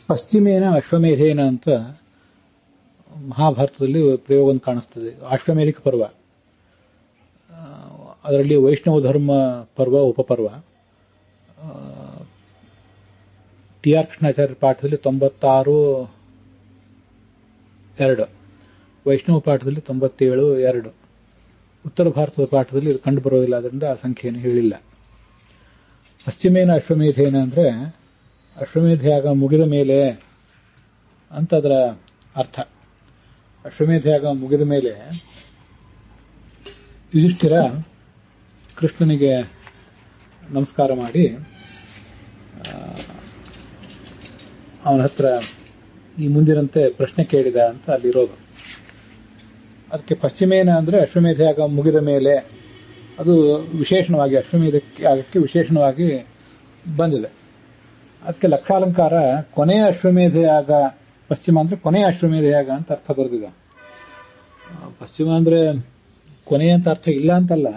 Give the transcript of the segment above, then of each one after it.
ಪಶ್ಚಿಮೇನ ಅಶ್ವಮೇಧೇನ ಅಂತ ಮಹಾಭಾರತದಲ್ಲಿ ಪ್ರಯೋಗವನ್ನು ಕಾಣಿಸ್ತದೆ. ಅಶ್ವಮೇಧಿಕ ಪರ್ವ, ಅದರಲ್ಲಿ ವೈಷ್ಣವ ಧರ್ಮ ಪರ್ವ ಉಪಪರ್ವ. ಟಿ ಆರ್ ಕೃಷ್ಣಾಚಾರ್ಯ ಪಾಠದಲ್ಲಿ 96(2), ವೈಷ್ಣವ ಪಾಠದಲ್ಲಿ 97(2). ಉತ್ತರ ಭಾರತದ ಪಾಠದಲ್ಲಿ ಇದು ಕಂಡು ಬರೋದಿಲ್ಲ, ಅದರಿಂದ ಆ ಸಂಖ್ಯೆಯನ್ನು ಹೇಳಿಲ್ಲ. ಪಶ್ಚಿಮೇನ ಅಶ್ವಮೇಧೇನ ಅಂದ್ರೆ ಅಶ್ವಮೇಧ ಯಾಗ ಮುಗಿದ ಮೇಲೆ ಅಂತ ಅದರ ಅರ್ಥ. ಅಶ್ವಮೇಧ ಯಾಗ ಮುಗಿದ ಮೇಲೆ ಯುಧಿಷ್ಠಿರ ಕೃಷ್ಣನಿಗೆ ನಮಸ್ಕಾರ ಮಾಡಿ ಅವನ ಹತ್ರ ಈ ಮುಂದಿನಂತೆ ಪ್ರಶ್ನೆ ಕೇಳಿದ ಅಂತ ಅಲ್ಲಿರೋದು. ಅದಕ್ಕೆ ಪಶ್ಚಿಮೇನ ಅಂದ್ರೆ ಅಶ್ವಮೇಧ ಯಾಗ ಮುಗಿದ ಮೇಲೆ, ಅದು ವಿಶೇಷಣವಾಗಿ ಅಶ್ವಮೇಧ ಯಾಗಕ್ಕೆ ವಿಶೇಷಣವಾಗಿ ಬಂದಿದೆ. ಅದಕ್ಕೆ ಲಕ್ಷಾಲಂಕಾರ ಕೊನೆಯ ಅಶ್ವಮೇಧ ಯಾಗ, ಪಶ್ಚಿಮ ಅಂದ್ರೆ ಕೊನೆಯ ಅಶ್ವಮೇಧ ಯಾಗ ಅಂತ ಅರ್ಥ ಬರೆದಿದೆ. ಪಶ್ಚಿಮ ಅಂದ್ರೆ ಕೊನೆಯ ಅಂತ ಅರ್ಥ ಇಲ್ಲ ಅಂತಲ್ಲ,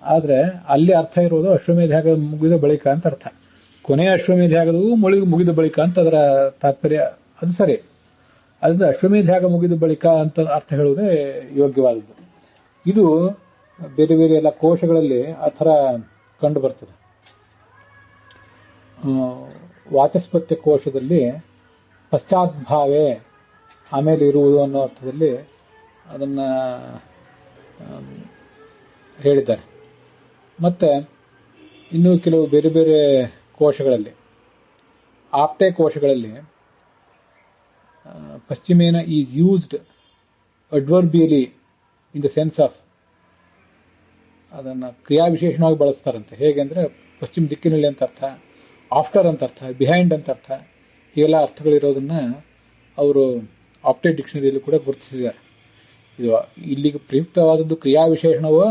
ಆದ್ರೆ ಅಲ್ಲಿ ಅರ್ಥ ಇರೋದು ಅಶ್ವಮೇಧ ಯಾಗ ಮುಗಿದ ಬಳಿಕ ಅಂತ ಅರ್ಥ. ಕೊನೆಯ ಅಶ್ವಮೇಧ ಯಾಗದೂ ಮುಗಿದ ಬಳಿಕ ಅಂತ ಅದರ ತಾತ್ಪರ್ಯ. ಅದು ಸರಿ, ಅದರಿಂದ ಅಶ್ವಮೇಧ ಯಾಗ ಮುಗಿದ ಬಳಿಕ ಅಂತ ಅರ್ಥ ಹೇಳುವುದೇ ಯೋಗ್ಯವಾದದ್ದು. ಇದು ಬೇರೆ ಬೇರೆ ಎಲ್ಲ ಕೋಶಗಳಲ್ಲಿ ಆ ಥರ ಕಂಡು ಬರ್ತದೆ. ವಾಚಸ್ಪತ್ಯ ಕೋಶದಲ್ಲಿ ಪಶ್ಚಾದ್ಭಾವೇ ಆಮೇಲೆ ಇರುವುದು ಅನ್ನೋ ಅರ್ಥದಲ್ಲಿ ಅದನ್ನ ಹೇಳಿದ್ದಾರೆ. ಮತ್ತೆ ಇನ್ನು ಕೆಲವು ಬೇರೆ ಬೇರೆ ಕೋಶಗಳಲ್ಲಿ, ಆಪ್ಟೆ ಕೋಶಗಳಲ್ಲಿ ಪಶ್ಚಿಮೇನ is used adverbially in the sense of, ಅದನ್ನ ಕ್ರಿಯಾವಿಶೇಷಣವಾಗಿ ಬಳಸ್ತಾರಂತೆ. ಹೇಗೆ ಅಂದ್ರೆ ಪಶ್ಚಿಮ ದಿಕ್ಕಿನಲ್ಲಿ ಅಂತ ಅರ್ಥ, ಆಫ್ಟರ್ ಅಂತ ಅರ್ಥ, ಬಿಹೈಂಡ್ ಅಂತ ಅರ್ಥ, ಹೀಗೆಲ್ಲ ಅರ್ಥಗಳಿರೋದನ್ನ ಅವರು ಆಪ್ಟೆ ಡಿಕ್ಷನರಿಯಲ್ಲಿ ಕೂಡ ಗುರುತಿಸಿದ್ದಾರೆ. ಇದು ಇಲ್ಲಿಗೆ ಪ್ರಯುಕ್ತವಾದದ್ದು ಕ್ರಿಯಾವಿಶೇಷಣವೋ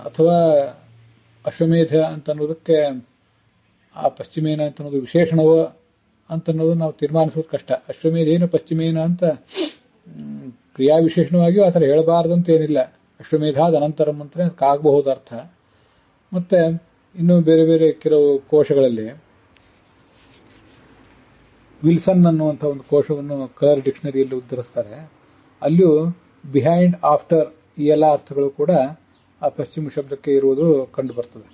ಅಥವಾ ಅಶ್ವಮೇಧ ಅಂತ ಅನ್ನೋದಕ್ಕೆ ಆ ಪಶ್ಚಿಮೇನ ಅಂತ ಅನ್ನೋದು ವಿಶೇಷಣವೋ ಅಂತ ಅನ್ನೋದು ನಾವು ತೀರ್ಮಾನಿಸೋದು ಕಷ್ಟ. ಅಶ್ವಮೇಧೇನ ಪಶ್ಚಿಮೇನ ಅಂತ ಕ್ರಿಯಾವಿಶೇಷಣವಾಗಿಯೂ ಆ ಥರ ಹೇಳಬಾರದಂತ ಏನಿಲ್ಲ. ಅಶ್ವಮೇಧಾದ ಅನಂತರಂ ಅಂತ ಆಗಬಹುದು ಅರ್ಥ. ಮತ್ತೆ ಇನ್ನು ಬೇರೆ ಬೇರೆ ಕೆಲವು ಕೋಶಗಳಲ್ಲಿ ವಿಲ್ಸನ್ ಅನ್ನುವಂಥ ಒಂದು ಕೋಶವನ್ನು ಕಲರ್ ಡಿಕ್ಷನರಿಯಲ್ಲಿ ಉದ್ಧರಿಸ್ತಾರೆ. ಅಲ್ಲಿಯೂ ಬಿಹೈಂಡ್, ಆಫ್ಟರ್ ಈ ಎಲ್ಲ ಅರ್ಥಗಳು ಕೂಡ ಆ ಪಶ್ಚಿಮ ಶಬ್ದಕ್ಕೆ ಇರುವುದು ಕಂಡು ಬರ್ತದೆ.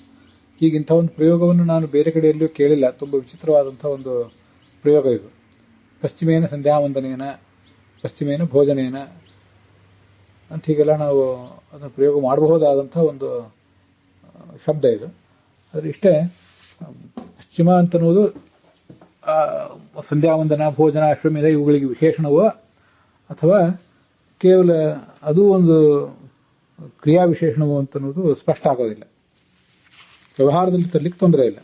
ಹೀಗಿಂಥ ಒಂದು ಪ್ರಯೋಗವನ್ನು ನಾನು ಬೇರೆ ಕಡೆಯಲ್ಲೂ ಕೇಳಿಲ್ಲ. ತುಂಬಾ ವಿಚಿತ್ರವಾದಂತಹ ಒಂದು ಪ್ರಯೋಗ ಇದು. ಪಶ್ಚಿಮೇನ ಸಂಧ್ಯಾವಂದನೇನ, ಪಶ್ಚಿಮೇನ ಭೋಜನೇನ ಅಂತ ಹೀಗೆಲ್ಲ ನಾವು ಅದನ್ನು ಪ್ರಯೋಗ ಮಾಡಬಹುದಾದಂತಹ ಒಂದು ಶಬ್ದ ಇದು. ಆದ್ರೆ ಇಷ್ಟೇ, ಪಶ್ಚಿಮ ಅಂತನ್ನುವುದು ಸಂಧ್ಯಾವಂದನ, ಭೋಜನ, ಅಶ್ವಮೇಧ ಇವುಗಳಿಗೆ ವಿಶೇಷಣವೋ ಅಥವಾ ಕೇವಲ ಅದು ಒಂದು ಕ್ರಿಯಾವಿಶೇಷಣವೋ ಅಂತನ್ನುವುದು ಸ್ಪಷ್ಟ ಆಗೋದಿಲ್ಲ. ವ್ಯವಹಾರದಲ್ಲಿ ತರಲಿಕ್ಕೆ ತೊಂದರೆ ಇಲ್ಲ.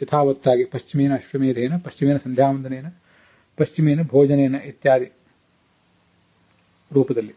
ಯಥಾವತ್ತಾಗಿ ಪಶ್ಚಿಮೇನ ಅಶ್ವಮೇಧೇನ, ಪಶ್ಚಿಮೇನ ಸಂಧ್ಯಾವಂದನೇನ, ಪಶ್ಚಿಮೇನ ಭೋಜನೇನ ಇತ್ಯಾದಿ ರೂಪದಲ್ಲಿ.